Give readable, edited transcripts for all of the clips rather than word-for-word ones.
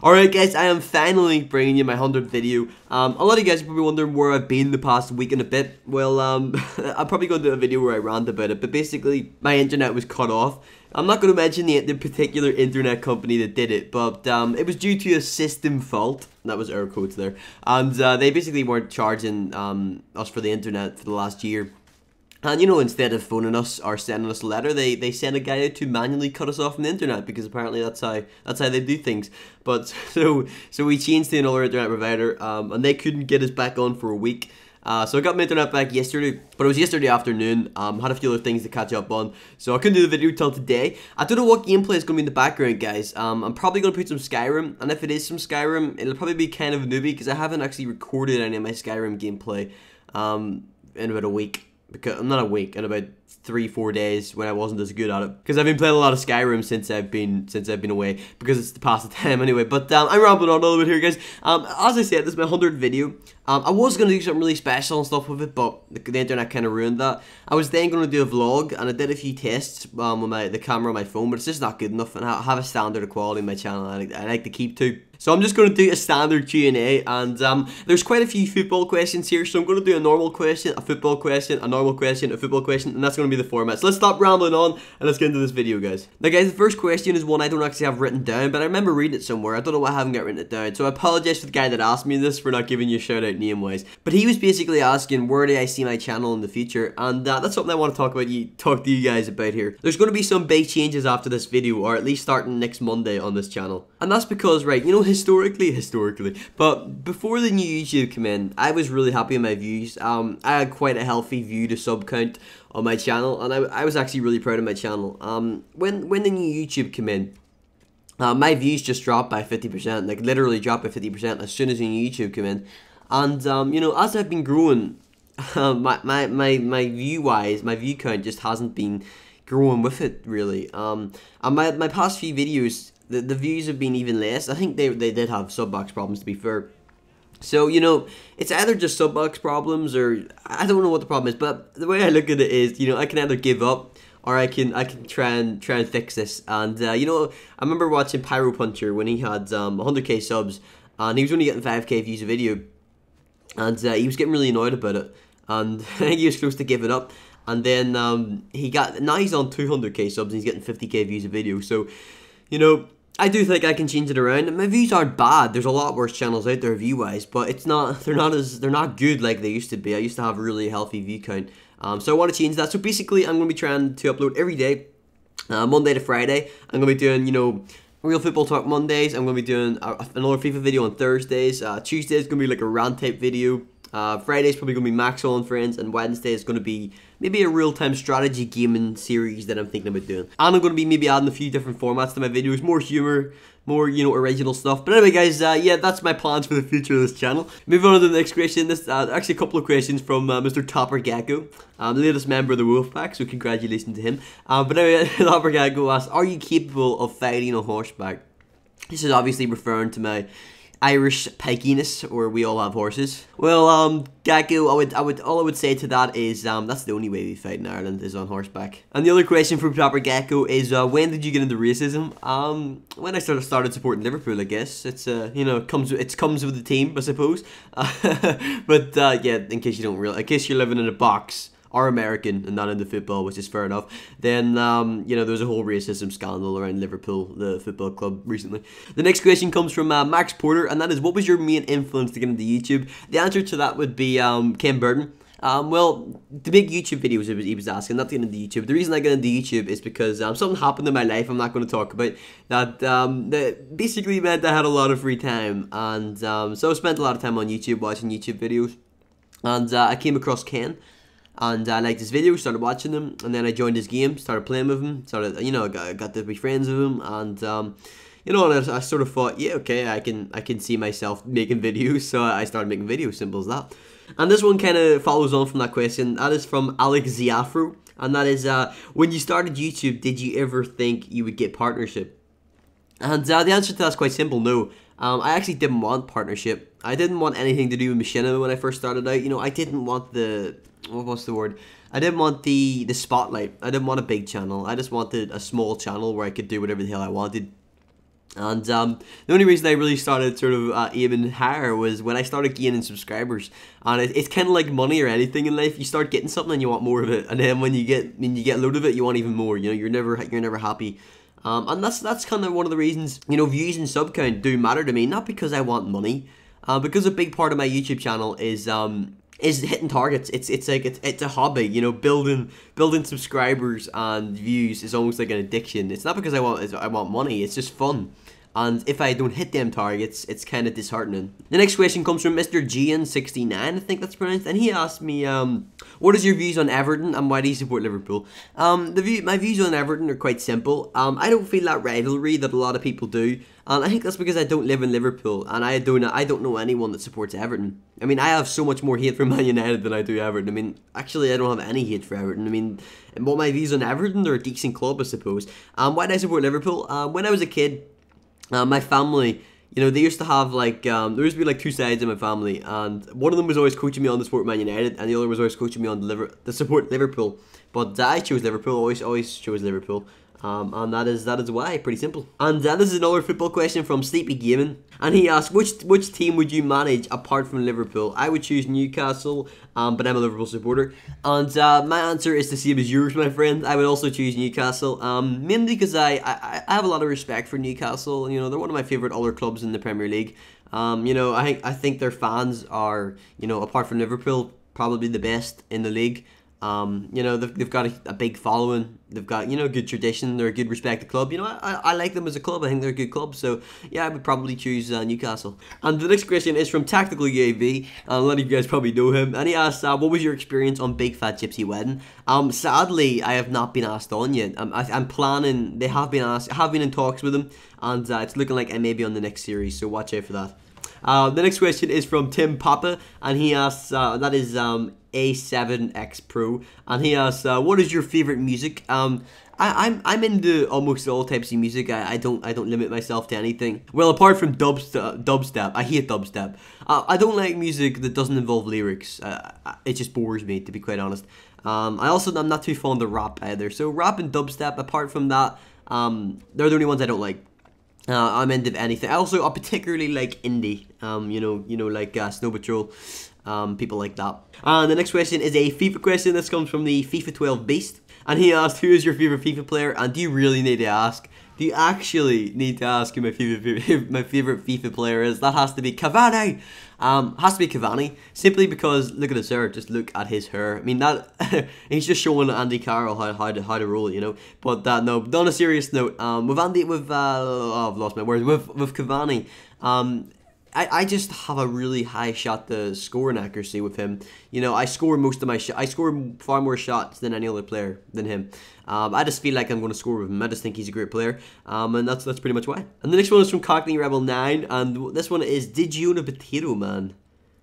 Alright guys, I am finally bringing you my 100th video. A lot of you guys are probably wondering where I've been the past week and a bit. Well, I'm probably going to do a video where I rant about it, but basically my internet was cut off. I'm not going to mention the particular internet company that did it, but it was due to a system fault. That was air quotes there. And they basically weren't charging us for the internet for the last year. And you know, instead of phoning us or sending us a letter, they sent a guy out to manually cut us off from the internet, because apparently that's how they do things. But so we changed to another internet provider, and they couldn't get us back on for a week. So I got my internet back yesterday, but it was yesterday afternoon. Had a few other things to catch up on, so I couldn't do the video till today. I don't know what gameplay is going to be in the background, guys. I'm probably going to put some Skyrim, and if it is some Skyrim, it'll probably be kind of a newbie, because I haven't actually recorded any of my Skyrim gameplay in about a week. Because I'm not a week, in about 3-4 days when I wasn't as good at it, because I've been playing a lot of Skyrim since I've been away, because it's the past the time anyway. But I'm rambling on a little bit here, guys. As I said, this is my 100th video. I was going to do something really special and stuff with it, but the internet kind of ruined that. I was then going to do a vlog, and I did a few tests with the camera on my phone, but it's just not good enough, and I have a standard of quality in my channel I like to keep to. So I'm just going to do a standard Q&A, and there's quite a few football questions here, so I'm going to do a normal question, a football question, a normal question, a football question, and that's going to be the format. So let's stop rambling on, and let's get into this video, guys. Now guys, the first question is one I don't actually have written down, but I remember reading it somewhere. I don't know why I haven't got written it down, so I apologize to the guy that asked me this for not giving you a shout out name-wise. But he was basically asking, where do I see my channel in the future? And that's something I want to talk to you guys about here. There's going to be some big changes after this video, or at least starting next Monday on this channel. And that's because, right, you know, historically, but before the new YouTube came in, I was really happy with my views. I had quite a healthy view to sub count on my channel, and I was actually really proud of my channel. When the new YouTube came in, my views just dropped by 50%, like literally dropped by 50% as soon as the new YouTube came in. And you know, as I've been growing, my view count just hasn't been growing with it, really. And my past few videos, the views have been even less. I think they did have subbox problems, to be fair. So, you know, it's either just subbox problems, or I don't know what the problem is, but the way I look at it is, you know, I can either give up, or I can try and fix this. And you know, I remember watching Pyro Puncher when he had 100k subs, and he was only getting 5k views a video, and he was getting really annoyed about it, and I think he was close to giving up. And then now he's on 200k subs, and he's getting 50k views a video. So, you know, I do think I can change it around. And my views aren't bad. There's a lot worse channels out there view-wise, but they're not good like they used to be. I used to have a really healthy view count. So I want to change that. So basically, I'm going to be trying to upload every day, Monday to Friday. I'm going to be doing, you know, Real Football Talk Mondays. I'm going to be doing another FIFA video on Thursdays. Tuesday is going to be like a rant type video. Friday's probably going to be Maxwell and Friends, and Wednesday is going to be maybe a real-time strategy gaming series that I'm thinking about doing. And I'm going to be maybe adding a few different formats to my videos, more humor, more, you know, original stuff. But anyway, guys, yeah, that's my plans for the future of this channel. Moving on to the next question. This actually a couple of questions from Mr. Topper Gecko, the latest member of the Wolfpack, so congratulations to him. But anyway, Topper Gecko asks, are you capable of fighting on horseback? This is obviously referring to my Irish pikeyness, or we all have horses. Well, Gecko, all I would say to that is that's the only way we fight in Ireland is on horseback. And the other question from Proper Gecko is when did you get into racism? When I started supporting Liverpool, I guess. It's you know, it comes with the team, I suppose. But yeah, in case you're living in a box, are American and not into football, which is fair enough, then, you know, there was a whole racism scandal around Liverpool, the football club, recently. The next question comes from Max Porter, and that is, what was your main influence to get into YouTube? The answer to that would be Ken Burton. Well, to make YouTube videos, he was asking, not to get into YouTube. The reason I got into YouTube is because something happened in my life I'm not going to talk about, that basically meant I had a lot of free time, and so I spent a lot of time on YouTube watching YouTube videos, and I came across Ken. And I liked his videos, started watching them, and then I joined his game, started playing with him, you know, got to be friends with him, and you know, and I sort of thought, yeah, okay, I can see myself making videos, so I started making videos, simple as that. And this one kind of follows on from that question. That is from Alex Ziafro, and that is, when you started YouTube, did you ever think you would get partnership? And the answer to that is quite simple, no. I actually didn't want partnership. I didn't want anything to do with machinima when I first started out. You know, I didn't want what's the word? I didn't want the spotlight. I didn't want a big channel. I just wanted a small channel where I could do whatever the hell I wanted. And the only reason I really started sort of aiming higher was when I started gaining subscribers. And it's kind of like money or anything in life. You start getting something and you want more of it, and then when you get a load of it, you want even more. You know, you're never happy. And that's kind of one of the reasons, you know, views and sub count do matter to me. Not because I want money, because a big part of my YouTube channel is hitting targets. It's a hobby, you know. Building subscribers and views is almost like an addiction. It's not because I want money. It's just fun. And if I don't hit them targets, it's kind of disheartening. The next question comes from Mr. GN69, I think that's pronounced, and he asked me, what is your views on Everton and why do you support Liverpool? My views on Everton are quite simple. I don't feel that rivalry that a lot of people do, and I think that's because I don't live in Liverpool, and I don't know anyone that supports Everton. I mean, I have so much more hate for Man United than I do Everton. I mean, actually, I don't have any hate for Everton. I mean, what my views on Everton, they're a decent club, I suppose. Why do I support Liverpool? When I was a kid, my family, you know, they used to have like, there used to be like two sides in my family, and one of them was always coaching me on the support Man United, and the other was always coaching me on the support Liverpool. But I chose Liverpool, always chose Liverpool. And that is why, pretty simple. And this is another football question from Sleepy Gaming, and he asked, which team would you manage apart from Liverpool? I would choose Newcastle, but I'm a Liverpool supporter. And my answer is the same as yours, my friend. I would also choose Newcastle, mainly because I have a lot of respect for Newcastle. You know, they're one of my favourite other clubs in the Premier League. You know, I think their fans are, you know, apart from Liverpool, probably the best in the league. You know, they've got a big following. They've got, you know, good tradition. They're a good respected club. You know, I like them as a club. I think they're a good club. So, yeah, I would probably choose Newcastle. And the next question is from Tactical UAV. A lot of you guys probably know him. And he asked, what was your experience on Big Fat Gypsy Wedding? Sadly, I have not been asked on yet. I'm planning. They have been asked. I have been in talks with them. And it's looking like I may be on the next series. So watch out for that. The next question is from Tim Papa, and he asks, that is A7X Pro, and he asks, what is your favorite music? I'm into almost all types of music. I don't limit myself to anything. Well, apart from dubstep, I hate dubstep. I don't like music that doesn't involve lyrics. It just bores me, to be quite honest. I'm not too fond of rap either. So rap and dubstep, apart from that, they're the only ones I don't like. I'm into anything. I particularly like indie. You know, like Snow Patrol, people like that. And the next question is a FIFA question. This comes from the FIFA 12 Beast, and he asked, "Who is your favorite FIFA player?" And do you really need to ask? Do you actually need to ask who my favorite FIFA player is? That has to be Cavani. Has to be Cavani, simply because look at his hair. Just look at his hair. I mean, that he's just showing Andy Carroll how to roll, you know. But no, on a serious note, I've lost my words. With Cavani, I just have a really high shot to scoring accuracy with him. You know, I score most of my I score far more shots than any other player than him. I just feel like I'm going to score with him. I just think he's a great player. And that's pretty much why. And the next one is from Cockney Rebel 9, and this one is, did you own a Potato Man?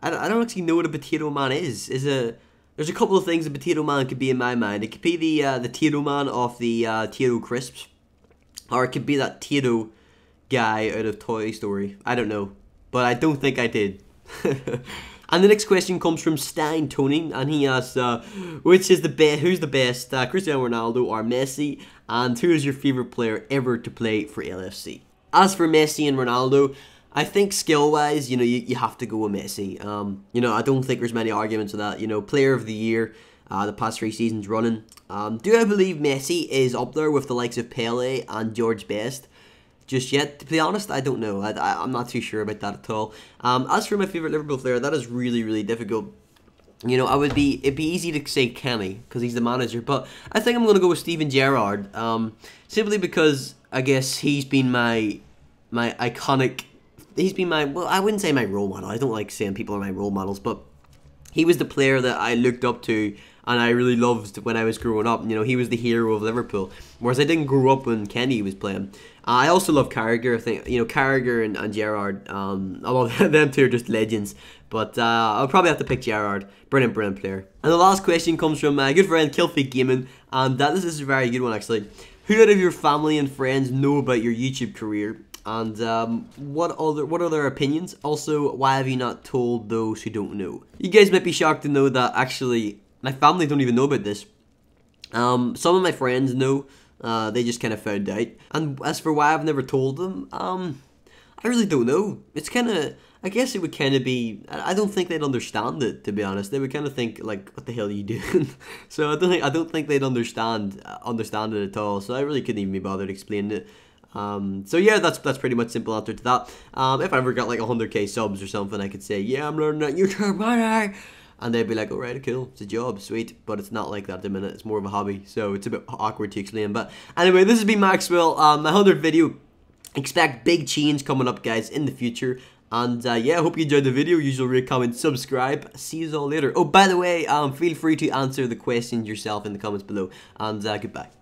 I don't actually know what a Potato Man is. There's a couple of things a Potato Man could be in my mind. It could be the Tato Man off the Tato Crisps, or it could be that Tato guy out of Toy Story. I don't know, but I don't think I did. And the next question comes from Stein Tony, and he asks, who's the best, Cristiano Ronaldo or Messi, and who is your favourite player ever to play for LFC? As for Messi and Ronaldo, I think skill-wise, you know, you have to go with Messi. You know, I don't think there's many arguments with that. You know, Player of the Year, the past 3 seasons running. Do I believe Messi is up there with the likes of Pele and George Best? Just yet, to be honest, I don't know. I'm not too sure about that at all. As for my favourite Liverpool player, that is really, really difficult. You know, it'd be easy to say Kenny, because he's the manager, but I think I'm going to go with Steven Gerrard, simply because, I guess, he's been my iconic, well, I wouldn't say my role model. I don't like saying people are my role models, but he was the player that I looked up to and I really loved when I was growing up. You know, he was the hero of Liverpool, whereas I didn't grow up when Kenny was playing. I also love Carragher. I think, you know, Carragher and Gerrard, I love them two are just legends. But I'll probably have to pick Gerrard. Brilliant player. And the last question comes from my good friend Kilfie Gaming, and this is a very good one actually. Who out of your family and friends know about your YouTube career? And what are their opinions? Also, why have you not told those who don't know? You guys might be shocked to know that actually my family don't even know about this. Some of my friends know, They just kind of found out. And as for why I've never told them, I really don't know. It's kind of, I guess it would kind of be, I don't think they'd understand it, to be honest. They would kind of think, like, what the hell are you doing? So I don't think they'd understand it at all. So I really couldn't even be bothered explaining it. So yeah, that's pretty much simple answer to that. If I ever got like 100k subs or something, I could say, yeah, I'm learning that YouTube money. And they'd be like, alright, cool, it's a job, sweet. But it's not like that at the minute, it's more of a hobby. So it's a bit awkward to explain. But anyway, this has been Maxwell, my 100th video. Expect big change coming up, guys, in the future. And yeah, I hope you enjoyed the video. Usual rate, comment, subscribe. See you all later. Oh, by the way, feel free to answer the questions yourself in the comments below. And goodbye.